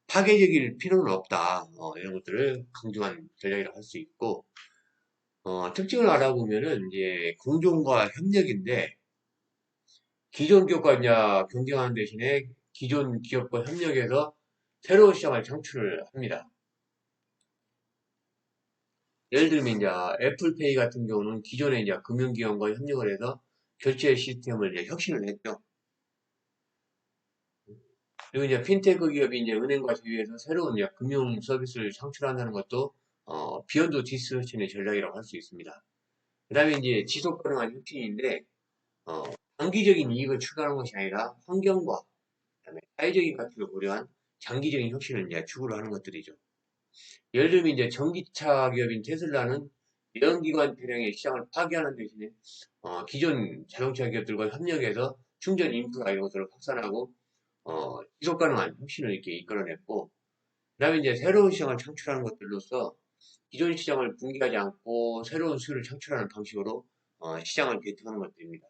파괴적일 필요는 없다. 이런 것들을 강조한 전략이라고 할 수 있고, 특징을 알아보면은 이제 공존과 협력인데, 기존 기업과 이제 경쟁하는 대신에 기존 기업과 협력해서 새로운 시장을 창출을 합니다. 예를 들면 이제 애플페이 같은 경우는 기존의 이제 금융기관과 협력을 해서 결제 시스템을 이제 혁신을 했죠. 그리고 이제 핀테크 기업이 이제 은행과 제휴해서 새로운 이제 금융 서비스를 창출한다는 것도 비욘드 디스러션의 전략이라고 할 수 있습니다. 그 다음에 이제 지속 가능한 혁신인데 어, 단기적인 이익을 추구하는 것이 아니라 환경과 그다음에 사회적인 가치를 고려한 장기적인 혁신을 이제 추구를 하는 것들이죠. 예를 들면 이제 전기차 기업인 테슬라는 내연기관 차량의 시장을 파괴하는 대신에 기존 자동차 기업들과 협력해서 충전 인프라 이런 것들을 확산하고 지속 가능한 혁신을 이렇게 이끌어냈고, 그다음에 이제 새로운 시장을 창출하는 것들로서 기존 시장을 붕괴하지 않고 새로운 수요를 창출하는 방식으로 시장을 개통하는 것들입니다.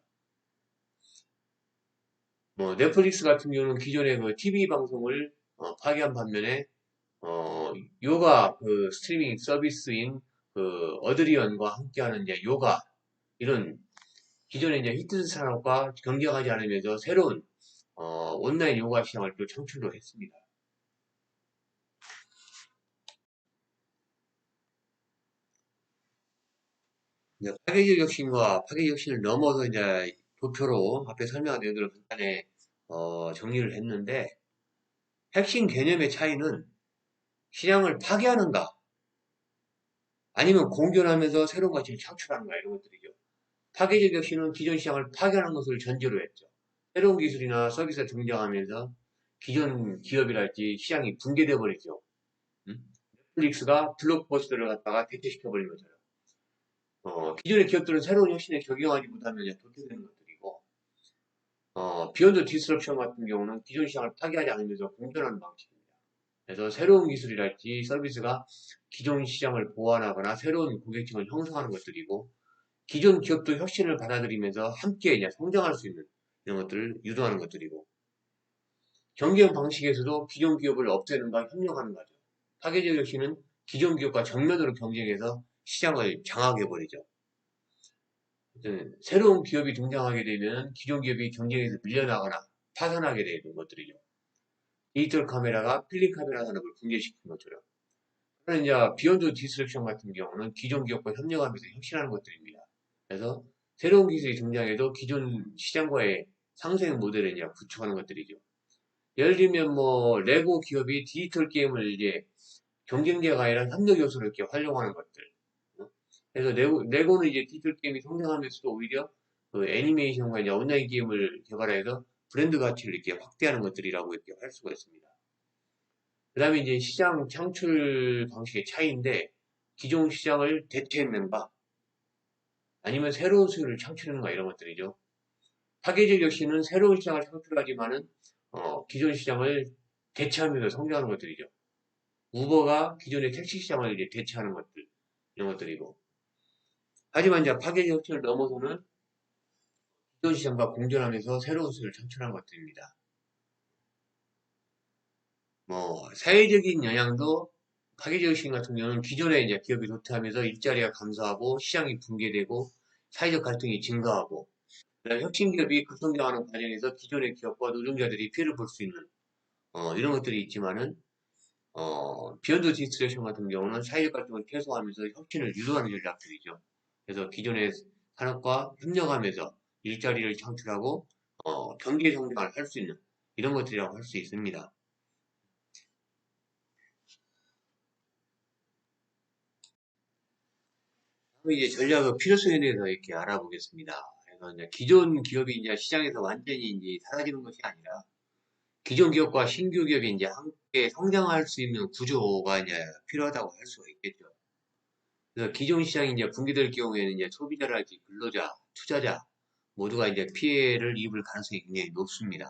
뭐 넷플릭스 같은 경우는 기존의 그 TV 방송을 파괴한 반면에 요가 그 스트리밍 서비스인 그 어드리언과 함께하는 이제 요가 이런 기존의 이제 히트 산업과 경쟁하지 않으면서 새로운 온라인 요가 시장을 또 창출도 했습니다. 이제 파괴적 혁신과 파괴적 혁신을 넘어서 이제 도표로 앞에 설명한 내용들을 간단히 정리를 했는데, 핵심 개념의 차이는 시장을 파괴하는가 아니면 공존하면서 새로운 가치를 창출하는가 이런 것들이죠. 파괴적 혁신은 기존 시장을 파괴하는 것을 전제로 했죠. 새로운 기술이나 서비스가 등장하면서 기존 기업이랄지 시장이 붕괴되어 버리죠. 음? 넷플릭스가 블록버스터를 갖다가 대체시켜 버린 것처럼. 기존의 기업들은 새로운 혁신에 적용하지 못하면 이제 도태되는 것들이고, 비욘드 디스럽션 같은 경우는 기존 시장을 파괴하지 않으면서 공존하는 방식입니다. 그래서 새로운 기술이랄지 서비스가 기존 시장을 보완하거나 새로운 고객층을 형성하는 것들이고, 기존 기업도 혁신을 받아들이면서 함께 이제 성장할 수 있는 이런 것들을 유도하는 것들이고, 경쟁 방식에서도 기존 기업을 없애는가 협력하는 거죠. 파괴적 혁신은 기존 기업과 정면으로 경쟁해서 시장을 장악해버리죠. 새로운 기업이 등장하게 되면 기존 기업이 경쟁에서 밀려나거나 파산하게 되는 것들이죠. 디지털 카메라가 필름 카메라 산업을 붕괴시킨 것처럼. 그런 이제 비욘드 디스럽션 같은 경우는 기존 기업과 협력하면서 혁신하는 것들입니다. 그래서 새로운 기술이 등장해도 기존 시장과의 상생 모델을 이제 구축하는 것들이죠. 예를 들면 뭐 레고 기업이 디지털 게임을 이제 경쟁자가 아니라 협력 요소로 이렇게 활용하는 것들. 그래서 레고는 이제 디지털 게임이 성장하면서도 오히려 그 애니메이션과 이제 온라인 게임을 개발해서 브랜드 가치를 이렇게 확대하는 것들이라고 이렇게 할 수가 있습니다. 그 다음에 이제 시장 창출 방식의 차이인데, 기존 시장을 대체했는가 아니면 새로운 수요를 창출했는가 이런 것들이죠. 파괴적 혁신은 새로운 시장을 창출하지만은 기존 시장을 대체하면서 성장하는 것들이죠. 우버가 기존의 택시 시장을 이제 대체하는 것들 이런 것들이고, 하지만 이제 파괴적 혁신을 넘어서는 기존 시장과 공존하면서 새로운 수요를 창출하는 것들입니다. 뭐 사회적인 영향도 파괴적 혁신 같은 경우는 기존의 이제 기업이 도태하면서 일자리가 감소하고 시장이 붕괴되고 사회적 갈등이 증가하고, 그다음에 혁신 기업이 급성장하는 과정에서 기존의 기업과 노동자들이 피해를 볼 수 있는 이런 것들이 있지만은 비욘드 디스트랙션 같은 경우는 사회적 갈등을 최소화하면서 혁신을 유도하는 전략들이죠. 그래서 기존의 산업과 협력하면서 일자리를 창출하고 경제 성장을 할 수 있는 이런 것들이라고 할 수 있습니다. 그럼 이제 전략의 필요성에 대해서 이렇게 알아보겠습니다. 그래서 이제 기존 기업이 이제 시장에서 완전히 이제 사라지는 것이 아니라 기존 기업과 신규 기업이 이제 함께 성장할 수 있는 구조가 이제 필요하다고 할 수가 있겠죠. 그래서 기존 시장이 이제 붕괴될 경우에는 이제 소비자랄지 근로자, 투자자 모두가 이제 피해를 입을 가능성이 굉장히 높습니다.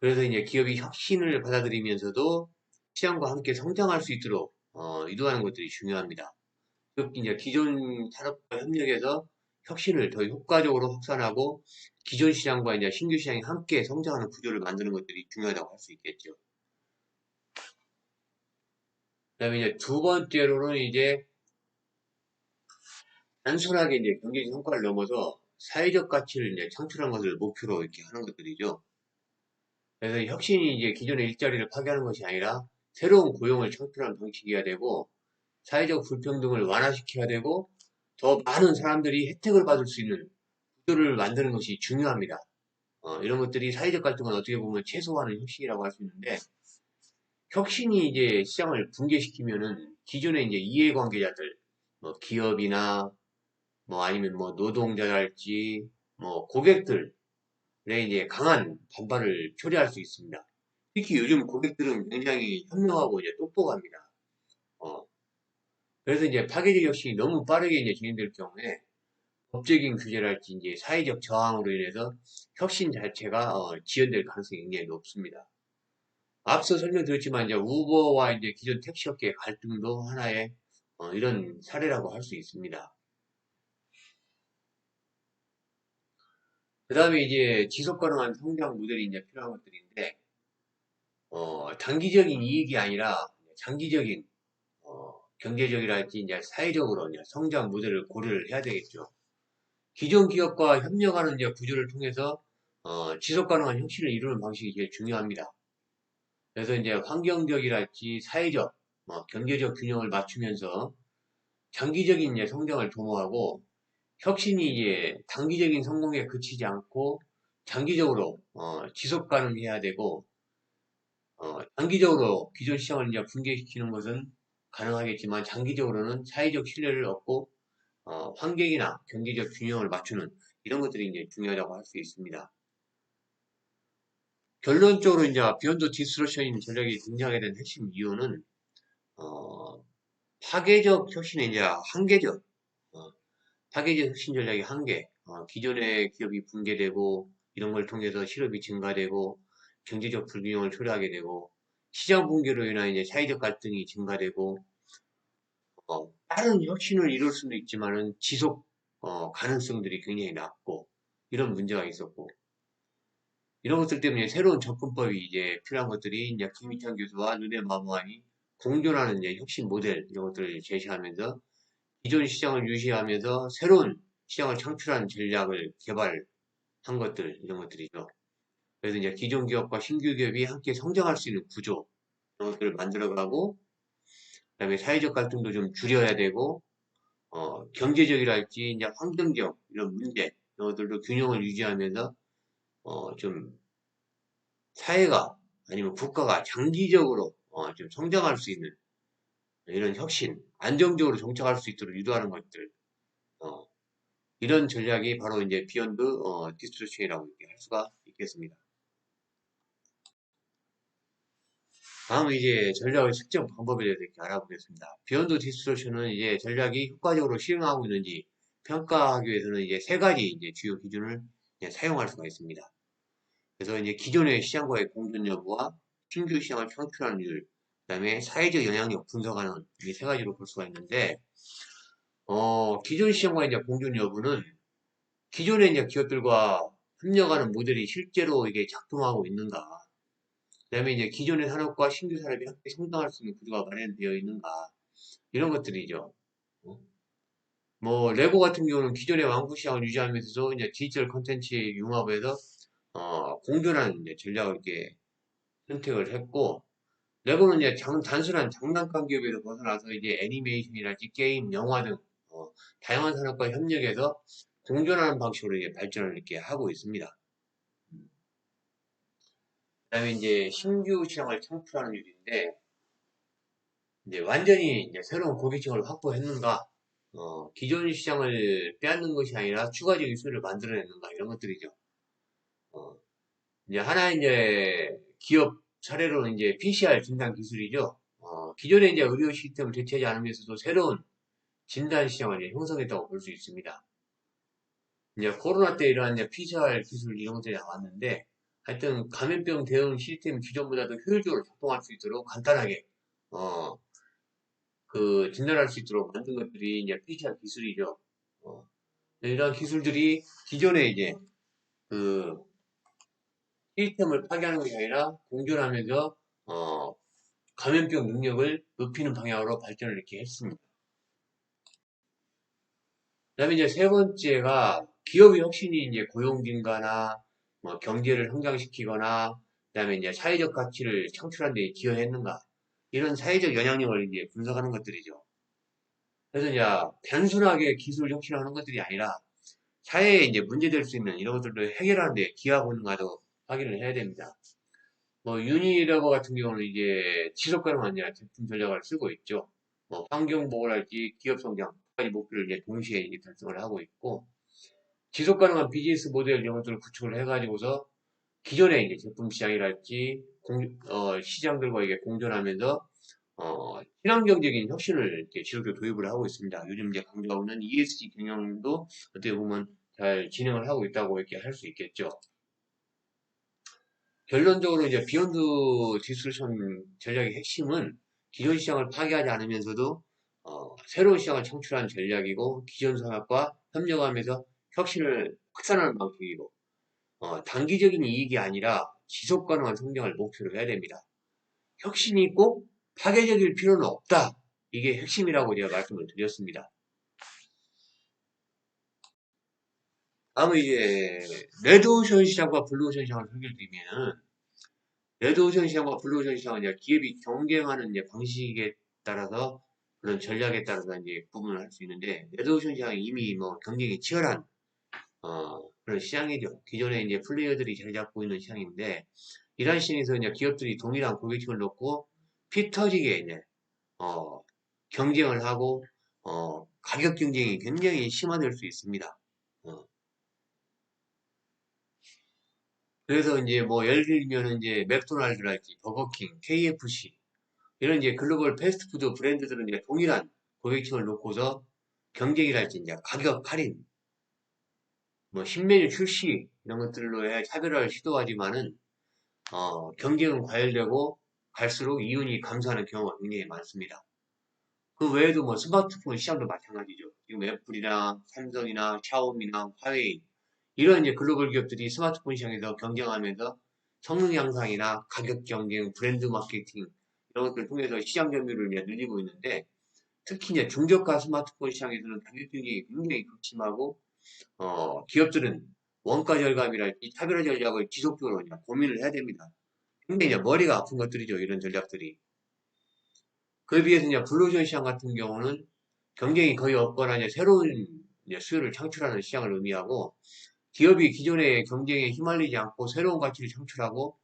그래서 이제 기업이 혁신을 받아들이면서도 시장과 함께 성장할 수 있도록 유도하는 것들이 중요합니다. 즉 이제 기존 산업과 협력해서 혁신을 더 효과적으로 확산하고 기존 시장과 이제 신규 시장이 함께 성장하는 구조를 만드는 것들이 중요하다고 할 수 있겠죠. 그다음에 이제 두 번째로는 이제 단순하게 이제 경제적 성과를 넘어서 사회적 가치를 이제 창출하는 것을 목표로 이렇게 하는 것들이죠. 그래서 혁신이 이제 기존의 일자리를 파괴하는 것이 아니라 새로운 고용을 창출하는 방식이어야 되고 사회적 불평등을 완화시켜야 되고 더 많은 사람들이 혜택을 받을 수 있는 구조를 만드는 것이 중요합니다. 이런 것들이 사회적 갈등은 어떻게 보면 최소화하는 혁신이라고 할 수 있는데 혁신이 이제 시장을 붕괴시키면은 기존의 이제 이해관계자들, 뭐 기업이나 뭐 아니면 뭐 노동자랄지 뭐 고객들의 이제 강한 반발을 초래할 수 있습니다. 특히 요즘 고객들은 굉장히 현명하고 이제 똑똑합니다. 어, 그래서 이제 파괴적 혁신이 너무 빠르게 이제 진행될 경우에 법적인 규제랄지 이제 사회적 저항으로 인해서 혁신 자체가 지연될 가능성이 굉장히 높습니다. 앞서 설명드렸지만 이제 우버와 이제 기존 택시업계의 갈등도 하나의 이런 사례라고 할 수 있습니다. 그 다음에 이제 지속 가능한 성장 모델이 이제 필요한 것들인데 단기적인 이익이 아니라 장기적인 경제적이랄지 이제 사회적으로 이제 성장 모델을 고려를 해야 되겠죠. 기존 기업과 협력하는 이제 구조를 통해서 지속 가능한 혁신을 이루는 방식이 제일 중요합니다. 그래서 이제 환경적이랄지 사회적, 경제적 균형을 맞추면서 장기적인 이제 성장을 도모하고 혁신이 이제 단기적인 성공에 그치지 않고 장기적으로 지속 가능해야 되고 단기적으로 기존 시장을 이제 붕괴시키는 것은 가능하겠지만 장기적으로는 사회적 신뢰를 얻고 환경이나 경제적 균형을 맞추는 이런 것들이 이제 중요하다고 할 수 있습니다. 결론적으로 이제 비욘드 디스러션 전략이 등장하게 된 핵심 이유는 파괴적 혁신의 이제 한계죠. 어, 파괴적 혁신 전략의 한계. 기존의 기업이 붕괴되고 이런 걸 통해서 실업이 증가되고 경제적 불균형을 초래하게 되고 시장 붕괴로 인한 이제 사회적 갈등이 증가되고 빠른 혁신을 이룰 수는 있지만은 지속 가능성들이 굉장히 낮고 이런 문제가 있었고 이런 것들 때문에 새로운 접근법이 이제 필요한 것들이 이제 김희찬 교수와 눈의 마무안이 공존하는 이제 혁신 모델 이런 것들을 제시하면서 기존 시장을 유지하면서 새로운 시장을 창출하는 전략을 개발한 것들 이런 것들이죠. 그래서 이제 기존 기업과 신규 기업이 함께 성장할 수 있는 구조 이런 것들을 만들어가고 그다음에 사회적 갈등도 좀 줄여야 되고 경제적이랄지 이제 환경적 이런 문제 이런 것들도 균형을 유지하면서 좀 사회가 아니면 국가가 장기적으로 좀 성장할 수 있는 이런 혁신, 안정적으로 정착할 수 있도록 유도하는 것들, 어, 이런 전략이 바로 이제 비욘드 디스트루션이라고 이렇게 할 수가 있겠습니다. 다음은 이제 전략의 측정 방법에 대해서 이렇게 알아보겠습니다. 비욘드 디스트루션은 이제 전략이 효과적으로 실행하고 있는지 평가하기 위해서는 이제 세 가지 이제 주요 기준을 이제 사용할 수가 있습니다. 그래서 이제 기존의 시장과의 공존 여부와 신규 시장을 창출하는 율, 그다음에 사회적 영향력 분석하는 이 세 가지로 볼 수가 있는데, 기존 시장과 이제 공존 여부는 기존의 이제 기업들과 협력하는 모델이 실제로 이게 작동하고 있는가, 그다음에 이제 기존의 산업과 신규 산업이 함께 성장할 수 있는 구조가 마련되어 있는가, 이런 것들이죠. 어? 뭐 레고 같은 경우는 기존의 왕구 시장을 유지하면서도 이제 디지털 콘텐츠 융합에서 공존하는 이제 전략을 이렇게 선택을 했고, 레고는 이제 단순한 장난감 기업에서 벗어나서 이제 애니메이션이랄지 게임, 영화 등 다양한 산업과 협력해서 공존하는 방식으로 이제 발전을 이렇게 하고 있습니다. 그다음에 이제 신규 시장을 창출하는 일인데 이제 완전히 이제 새로운 고객층을 확보했는가? 기존 시장을 빼앗는 것이 아니라 추가적인 수요를 만들어내는가 이런 것들이죠. 어, 이제 하나의 이제 기업 사례로는 이제 PCR 진단 기술이죠. 기존의 이제 의료 시스템을 대체하지 않으면서도 새로운 진단 시장을 이제 형성했다고 볼 수 있습니다. 이제 코로나 때 이러한 이제 PCR 기술 이런 것들이 나왔는데 하여튼 감염병 대응 시스템 기존보다도 효율적으로 작동할 수 있도록 간단하게 어, 진단할 수 있도록 만든 것들이 이제 PCR 기술이죠. 어, 이런 기술들이 기존에 이제 그 시스템을 파괴하는 것이 아니라 공존하면서 어, 감염병 능력을 높이는 방향으로 발전을 이렇게 했습니다. 그다음에 이제 세 번째가 기업의 혁신이 이제 고용 증가나 뭐 경제를 성장시키거나 그다음에 이제 사회적 가치를 창출하는 데 기여했는가 이런 사회적 영향력을 이제 분석하는 것들이죠. 그래서 이제 단순하게 기술 혁신을 하는 것들이 아니라 사회에 이제 문제될 수 있는 이런 것들을 해결하는 데 기여하고 있는가도 확인을 해야 됩니다. 뭐 유니레버 같은 경우는 이제 지속 가능한 제품 전략을 쓰고 있죠. 뭐 환경 보호랄지 기업 성장 두 가지 목표를 이제 동시에 이제 달성을 하고 있고 지속 가능한 비즈니스 모델 이런 것들을 구축을 해가지고서 기존의 이제 제품 시장이랄지 시장들과 이게 공존하면서 친환경적인 혁신을 이렇게 지속적으로 도입을 하고 있습니다. 요즘 이제 강조하고 있는 ESG 경영도 어떻게 보면 잘 진행을 하고 있다고 이렇게 할 수 있겠죠. 결론적으로 이제 비욘드 디스트루션 전략의 핵심은 기존 시장을 파괴하지 않으면서도 새로운 시장을 창출하는 전략이고 기존 산업과 협력하면서 혁신을 확산하는 방식이고 단기적인 이익이 아니라 지속 가능한 성장을 목표로 해야 됩니다. 혁신이 꼭 파괴적일 필요는 없다. 이게 핵심이라고 제가 말씀을 드렸습니다. 다음은 이제 레드오션 시장과 블루오션 시장을 설명드리면은 레드오션 시장과 블루오션 시장은 이제 기업이 경쟁하는 이제 방식에 따라서 그런 전략에 따라서 이제 구분을 할 수 있는데 레드오션 시장은 이미 뭐 경쟁이 치열한 그런 시장이죠. 기존에 이제 플레이어들이 자리 잡고 있는 시장인데 이런 시장에서 이제 기업들이 동일한 고객층을 놓고 피 터지게 이제 어, 경쟁을 하고 가격 경쟁이 굉장히 심화될 수 있습니다. 어, 그래서 이제 뭐 예를 들면 이제 맥도날드랄지 버거킹, KFC 이런 이제 글로벌 패스트푸드 브랜드들은 이제 동일한 고객층을 놓고서 경쟁이랄지 이제 가격 할인, 뭐 신메뉴 출시 이런 것들로의 차별화를 시도하지만은 경쟁은 과열되고 갈수록 이윤이 감소하는 경우가 굉장히 많습니다. 그 외에도 뭐 스마트폰 시장도 마찬가지죠. 지금 애플이나 삼성이나 샤오미나 화웨이 이런 이제 글로벌 기업들이 스마트폰 시장에서 경쟁하면서 성능 향상이나 가격 경쟁, 브랜드 마케팅 이런 것들을 통해서 시장 점유율을 이제 늘리고 있는데 특히 이제 중저가 스마트폰 시장에서는 가격 경쟁이 굉장히 극심하고 기업들은 원가 절감이랄지 차별화 전략을 지속적으로 그냥 고민을 해야 됩니다. 굉장히 이제 머리가 아픈 것들이죠. 이런 전략들이. 그에 비해서 이제 블루오션 시장 같은 경우는 경쟁이 거의 없거나 이제 새로운 이제 수요를 창출하는 시장을 의미하고 기업이 기존의 경쟁에 휘말리지 않고 새로운 가치를 창출하고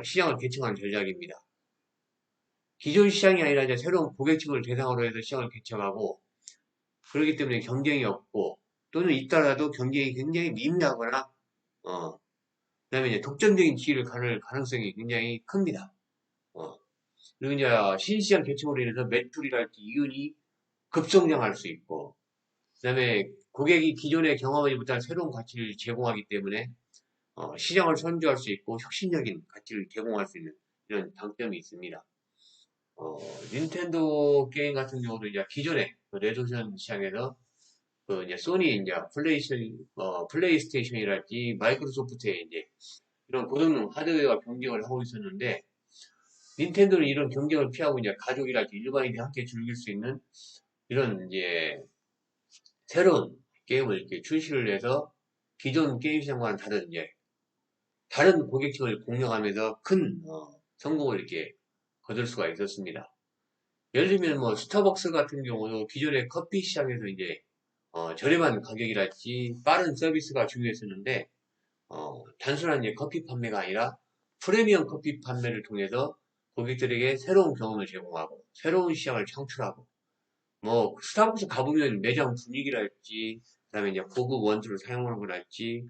시장을 개척하는 전략입니다. 기존 시장이 아니라 이제 새로운 고객층을 대상으로 해서 시장을 개척하고 그렇기 때문에 경쟁이 없고 또는 있더라도 경쟁이 굉장히 미미하거나 그다음에 이제 독점적인 지위를 가를 가능성이 굉장히 큽니다. 어, 그리고 이제 신시장 개척으로 인해서 매출이랄지 이윤이 급성장할 수 있고 그다음에 고객이 기존에 경험하지 못한 새로운 가치를 제공하기 때문에 시장을 선도할 수 있고 혁신적인 가치를 제공할 수 있는 이런 장점이 있습니다. 닌텐도 게임 같은 경우도 이제 기존에 그 레조션 시장에서 그 이제 소니 이제 플레이스테이션이랄지 마이크로소프트의 이제 이런 고성능 하드웨어와 경쟁을 하고 있었는데 닌텐도는 이런 경쟁을 피하고 이제 가족이랄지 일반인이 함께 즐길 수 있는 이런 이제 새로운 게임을 이렇게 출시를 해서 기존 게임 시장과는 다른 이제 다른 고객층을 공략하면서 큰 성공을 이렇게 거둘 수가 있었습니다. 예를 들면 뭐 스타벅스 같은 경우도 기존의 커피 시장에서 이제 저렴한 가격이랄지 빠른 서비스가 중요했었는데 단순한 이제 커피 판매가 아니라 프리미엄 커피 판매를 통해서 고객들에게 새로운 경험을 제공하고 새로운 시장을 창출하고 뭐 스타벅스 가보면 매장 분위기랄지, 그다음에 이제 고급 원두를 사용하는 거랄지,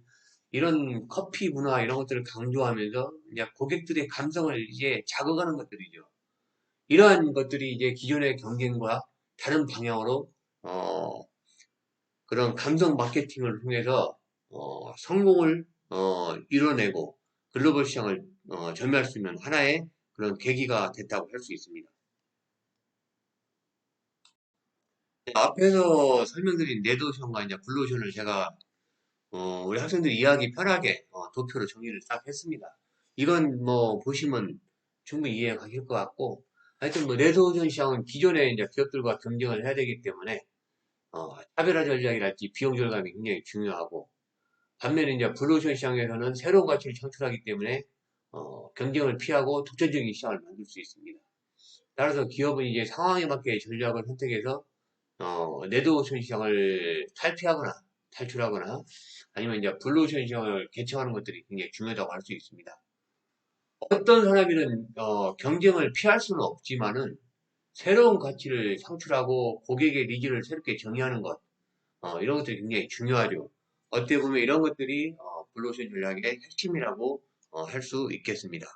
이런 커피 문화 이런 것들을 강조하면서 이제 고객들의 감성을 이제 자극하는 것들이죠. 이러한 것들이 이제 기존의 경쟁과 다른 방향으로 그런 감성 마케팅을 통해서 성공을 이뤄내고 글로벌 시장을 점유할 수 있는 하나의 그런 계기가 됐다고 할 수 있습니다. 앞에서 설명드린 네드오션과 이제 블루오션을 제가 우리 학생들이 이해하기 편하게 도표로 정리를 딱 했습니다. 이건 뭐 보시면 충분히 이해가 가실 것 같고, 하여튼 뭐 네드오션 시장은 기존의 이제 기업들과 경쟁을 해야 되기 때문에 차별화 전략이랄지 비용 절감이 굉장히 중요하고, 반면에 이제 블루오션 시장에서는 새로운 가치를 창출하기 때문에 경쟁을 피하고 독점적인 시장을 만들 수 있습니다. 따라서 기업은 이제 상황에 맞게 전략을 선택해서 레드오션 시장을 탈피하거나 탈출하거나 아니면 이제 블루오션 시장을 개척하는 것들이 굉장히 중요하다고 할 수 있습니다. 어떤 사람이든 경쟁을 피할 수는 없지만은 새로운 가치를 창출하고 고객의 니즈를 새롭게 정의하는 것 이런 것들이 굉장히 중요하죠. 어떻게 보면 이런 것들이 블루오션 전략의 핵심이라고 할 수 있겠습니다.